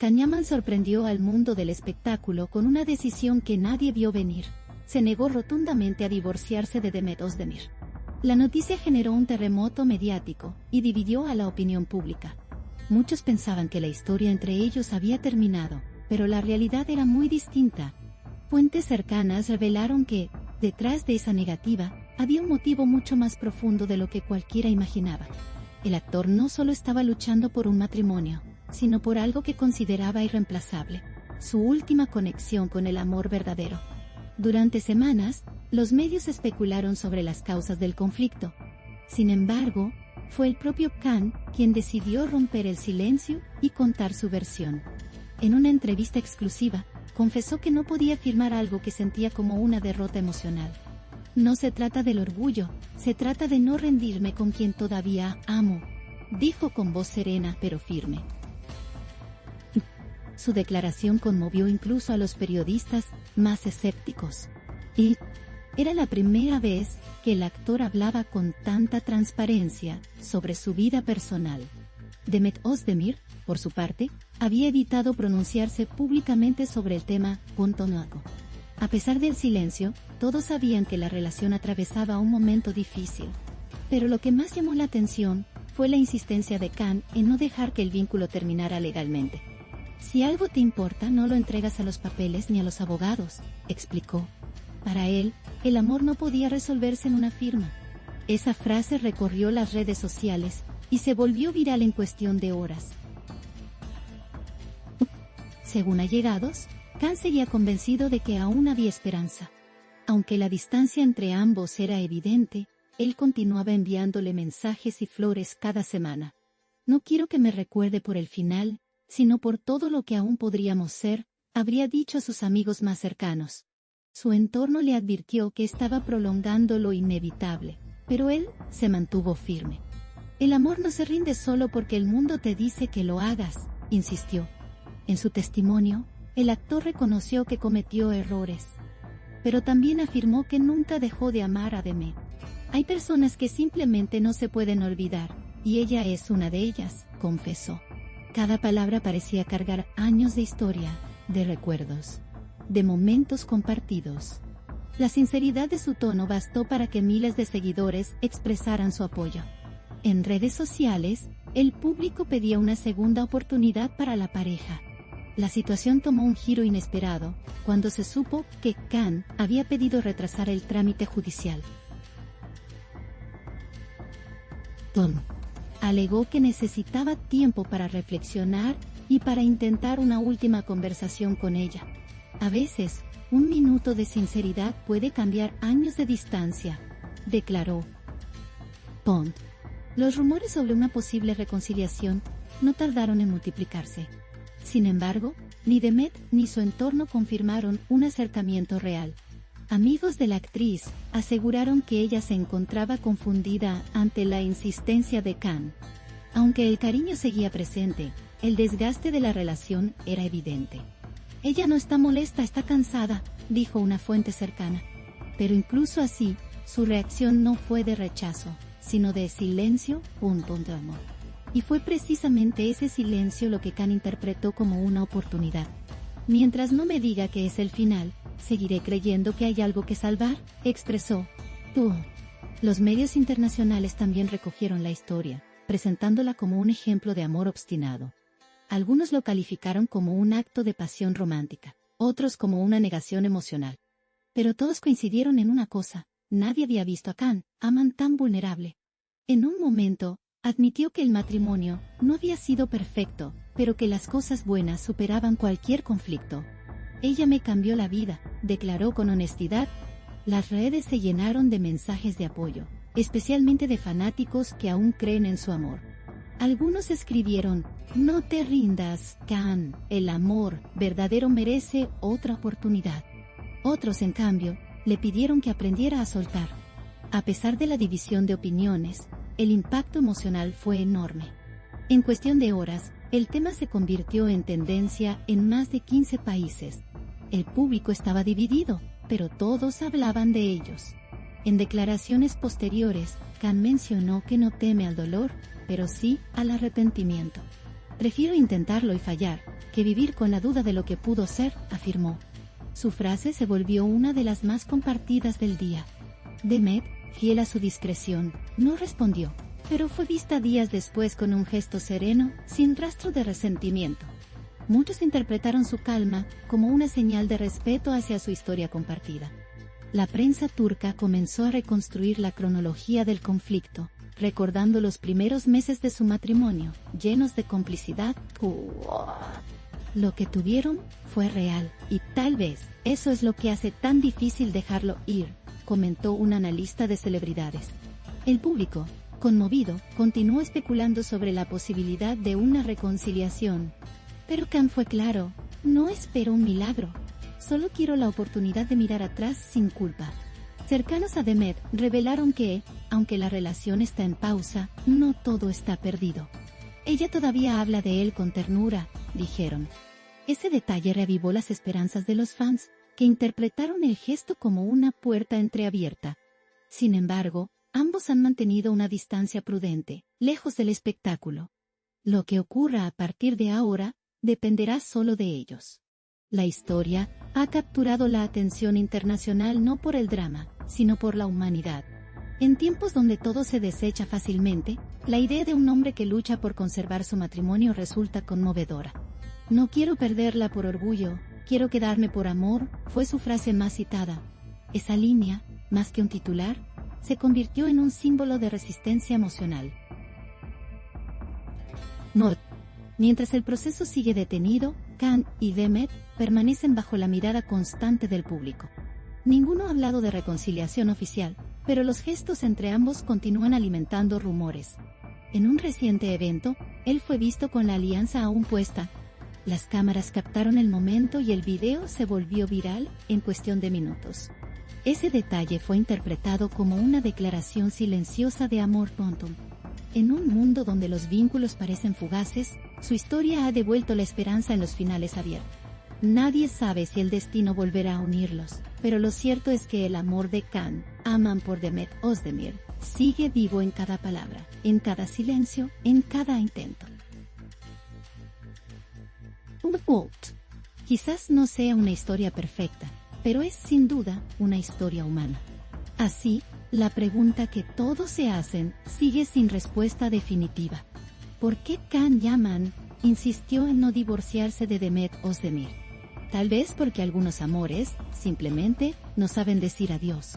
Kanyaman sorprendió al mundo del espectáculo con una decisión que nadie vio venir. Se negó rotundamente a divorciarse de Demet Özdemir. La noticia generó un terremoto mediático y dividió a la opinión pública. Muchos pensaban que la historia entre ellos había terminado, pero la realidad era muy distinta. Fuentes cercanas revelaron que, detrás de esa negativa, había un motivo mucho más profundo de lo que cualquiera imaginaba. El actor no solo estaba luchando por un matrimonio, sino por algo que consideraba irreemplazable: su última conexión con el amor verdadero. Durante semanas, los medios especularon sobre las causas del conflicto. Sin embargo, fue el propio Khan quien decidió romper el silencio y contar su versión. En una entrevista exclusiva, confesó que no podía afirmar algo que sentía como una derrota emocional. No se trata del orgullo, se trata de no rendirme con quien todavía amo, dijo con voz serena pero firme. Su declaración conmovió incluso a los periodistas más escépticos. Y era la primera vez que el actor hablaba con tanta transparencia sobre su vida personal. Demet Özdemir, por su parte, había evitado pronunciarse públicamente sobre el tema Pontonoaco. A pesar del silencio, todos sabían que la relación atravesaba un momento difícil. Pero lo que más llamó la atención fue la insistencia de Khan en no dejar que el vínculo terminara legalmente. Si algo te importa, no lo entregas a los papeles ni a los abogados, explicó. Para él, el amor no podía resolverse en una firma. Esa frase recorrió las redes sociales y se volvió viral en cuestión de horas. Según allegados, Khan seguía convencido de que aún había esperanza. Aunque la distancia entre ambos era evidente, él continuaba enviándole mensajes y flores cada semana. No quiero que me recuerde por el final, sino por todo lo que aún podríamos ser, habría dicho a sus amigos más cercanos. Su entorno le advirtió que estaba prolongando lo inevitable, pero él se mantuvo firme. El amor no se rinde solo porque el mundo te dice que lo hagas, insistió. En su testimonio, el actor reconoció que cometió errores, pero también afirmó que nunca dejó de amar a Demet. Hay personas que simplemente no se pueden olvidar, y ella es una de ellas, confesó. Cada palabra parecía cargar años de historia, de recuerdos, de momentos compartidos. La sinceridad de su tono bastó para que miles de seguidores expresaran su apoyo. En redes sociales, el público pedía una segunda oportunidad para la pareja. La situación tomó un giro inesperado cuando se supo que Khan había pedido retrasar el trámite judicial. Tom alegó que necesitaba tiempo para reflexionar y para intentar una última conversación con ella. A veces, un minuto de sinceridad puede cambiar años de distancia, declaró. Pond. Los rumores sobre una posible reconciliación no tardaron en multiplicarse. Sin embargo, ni Demet ni su entorno confirmaron un acercamiento real. Amigos de la actriz aseguraron que ella se encontraba confundida ante la insistencia de Khan. Aunque el cariño seguía presente, el desgaste de la relación era evidente. Ella no está molesta, está cansada, dijo una fuente cercana. Pero incluso así, su reacción no fue de rechazo, sino de silencio, de amor. Y fue precisamente ese silencio lo que Khan interpretó como una oportunidad. Mientras no me diga que es el final, seguiré creyendo que hay algo que salvar, expresó. Los medios internacionales también recogieron la historia, presentándola como un ejemplo de amor obstinado. Algunos lo calificaron como un acto de pasión romántica, otros como una negación emocional. Pero todos coincidieron en una cosa: nadie había visto a Khan, Aman, tan vulnerable. En un momento, admitió que el matrimonio no había sido perfecto, pero que las cosas buenas superaban cualquier conflicto. Ella me cambió la vida, declaró con honestidad. Las redes se llenaron de mensajes de apoyo, especialmente de fanáticos que aún creen en su amor. Algunos escribieron: no te rindas, Khan, el amor verdadero merece otra oportunidad. Otros, en cambio, le pidieron que aprendiera a soltar. A pesar de la división de opiniones, el impacto emocional fue enorme. En cuestión de horas, el tema se convirtió en tendencia en más de 15 países. El público estaba dividido, pero todos hablaban de ellos. En declaraciones posteriores, Khan mencionó que no teme al dolor, pero sí al arrepentimiento. Prefiero intentarlo y fallar, que vivir con la duda de lo que pudo ser, afirmó. Su frase se volvió una de las más compartidas del día. Demet, fiel a su discreción, no respondió, pero fue vista días después con un gesto sereno, sin rastro de resentimiento. Muchos interpretaron su calma como una señal de respeto hacia su historia compartida. La prensa turca comenzó a reconstruir la cronología del conflicto, recordando los primeros meses de su matrimonio, llenos de complicidad. Lo que tuvieron fue real, y tal vez eso es lo que hace tan difícil dejarlo ir, comentó un analista de celebridades. El público, conmovido, continuó especulando sobre la posibilidad de una reconciliación. Pero Khan fue claro: no espero un milagro, solo quiero la oportunidad de mirar atrás sin culpa. Cercanos a Demet revelaron que, aunque la relación está en pausa, no todo está perdido. Ella todavía habla de él con ternura, dijeron. Ese detalle reavivó las esperanzas de los fans, que interpretaron el gesto como una puerta entreabierta. Sin embargo, ambos han mantenido una distancia prudente, lejos del espectáculo. Lo que ocurra a partir de ahora dependerá solo de ellos. La historia ha capturado la atención internacional no por el drama, sino por la humanidad. En tiempos donde todo se desecha fácilmente, la idea de un hombre que lucha por conservar su matrimonio resulta conmovedora. No quiero perderla por orgullo, quiero quedarme por amor, fue su frase más citada. Esa línea, más que un titular, se convirtió en un símbolo de resistencia emocional. Not. Mientras el proceso sigue detenido, Khan y Demet permanecen bajo la mirada constante del público. Ninguno ha hablado de reconciliación oficial, pero los gestos entre ambos continúan alimentando rumores. En un reciente evento, él fue visto con la alianza aún puesta. Las cámaras captaron el momento y el video se volvió viral en cuestión de minutos. Ese detalle fue interpretado como una declaración silenciosa de amor. En un mundo donde los vínculos parecen fugaces, su historia ha devuelto la esperanza en los finales abiertos. Nadie sabe si el destino volverá a unirlos, pero lo cierto es que el amor de Khan, Aman por Demet Özdemir, sigue vivo en cada palabra, en cada silencio, en cada intento. Quizás no sea una historia perfecta, pero es sin duda una historia humana. Así, la pregunta que todos se hacen sigue sin respuesta definitiva. ¿Por qué Khan Yaman insistió en no divorciarse de Demet Özdemir? Tal vez porque algunos amores, simplemente, no saben decir adiós.